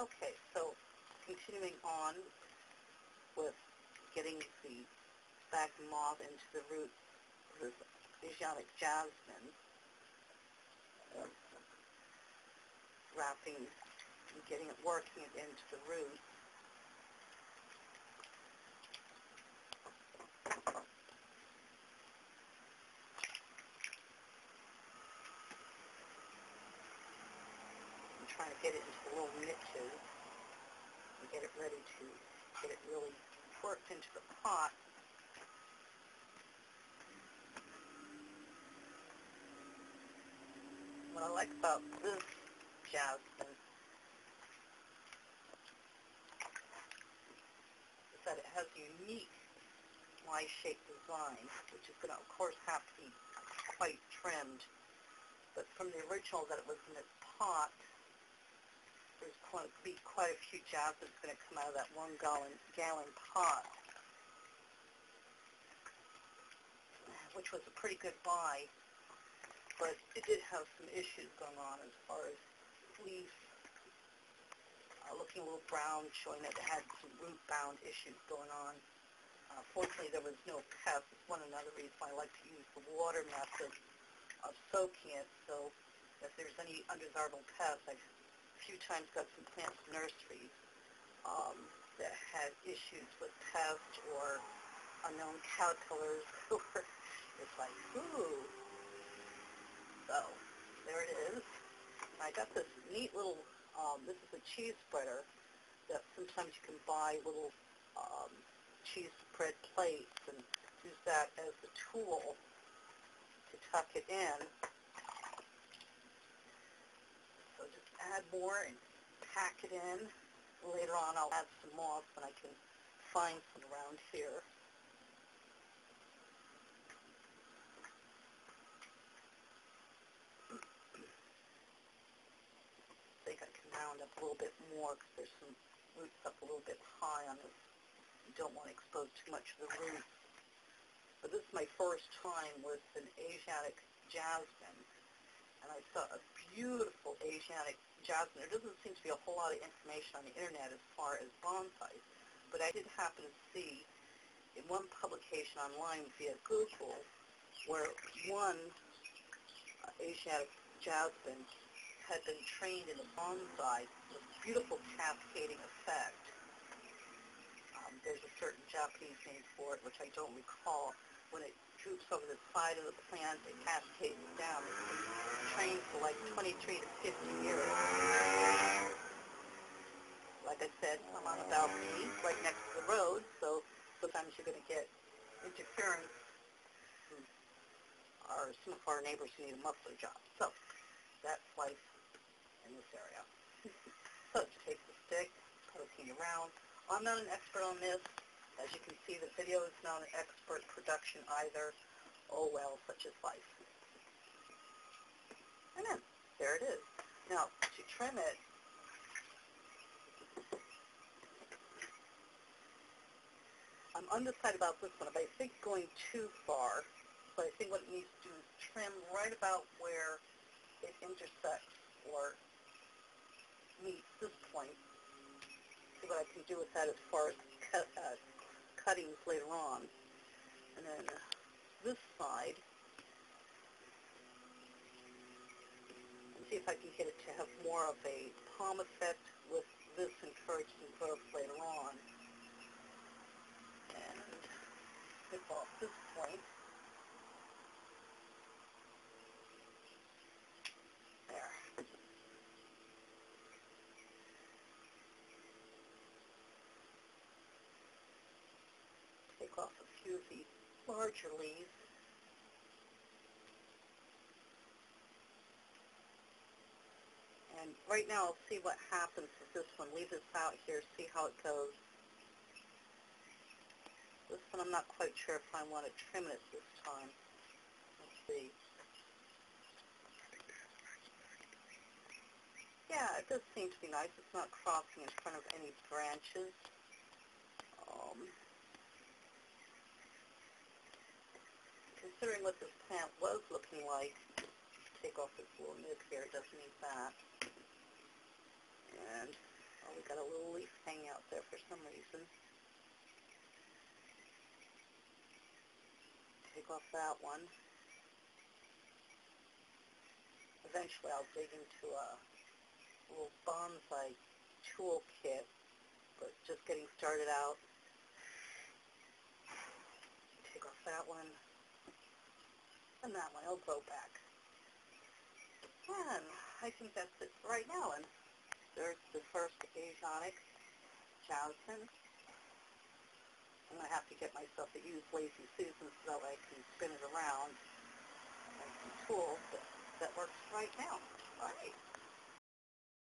Okay, so continuing on with getting the sphagnum moth into the root of Asiatic Jasmine, wrapping and getting it, working it into the root. I'm trying to get it into the little niches and get it ready to get it really worked into the pot. What I like about this jasmine is that it has a unique Y-shaped design, which is going to, of course, have to be quite trimmed. But from the original that it was in its pot, there's going to be quite a few jasmines going to come out of that 1 gallon pot, which was a pretty good buy. But it did have some issues going on as far as leaf looking a little brown, showing that it had some root-bound issues going on. Fortunately, there was no pests. It's another reason why I like to use the water method of soaking it. So if there's any undesirable pests, I've a few times got some plants from nurseries that had issues with pests or unknown caterpillars. It's like, ooh. So, there it is. I got this neat little, this is a cheese spreader that sometimes you can buy little cheese spread plates and use that as the tool to tuck it in. So just add more and pack it in. Later on I'll add some moss when I can find some around here. I think I can round up a little bit more because there's some roots up a little bit high on this. You don't want to expose too much of the roots. But this is my first time with an Asiatic Jasmine, and I saw a beautiful Asiatic Jasmine. There doesn't seem to be a whole lot of information on the internet as far as bonsais, but I did happen to see in one publication online via Google where one Asiatic Jasmine had been trained in a bonsai with beautiful cascading effect. There's a certain Japanese name for it, which I don't recall. When it droops over the side of the plant, it cascades down. It's been trained for like 23 to 50 years. Like I said, I'm on a balcony right next to the road, so sometimes you're going to get interference from some of our neighbors who need a muffler job. So that's life in this area. So just take the stick, poking around. I'm not an expert on this. As you can see, the video is not an expert production either. Oh well, such is life. And then, there it is. Now, to trim it, I'm undecided about this one, but I think going too far. So I think what it needs to do is trim right about where it intersects or meets this point. See what I can do with that as far as cuttings later on. And then this side, and see if I can get it to have more of a palm effect with this encouraging growth later on. And pick off this point. There. Take off a few of the larger leaves. And right now I'll see what happens with this one. Leave this out here, see how it goes. This one I'm not quite sure if I want to trim it this time. Let's see. Yeah, it does seem to be nice. It's not crossing in front of any branches. Considering what this plant was looking like, take off this little nib here. It doesn't need that. And Oh, we got a little leaf hanging out there for some reason. Take off that one. Eventually I'll dig into a little bonsai tool kit, but just getting started out. Take off that one, and that one will grow back. And I think that's it for right now. And there's the first Asiatic Jasmine. I'm going to have to get myself a used Lazy Susan so that way I can spin it around and some tools, but that works right now. All right.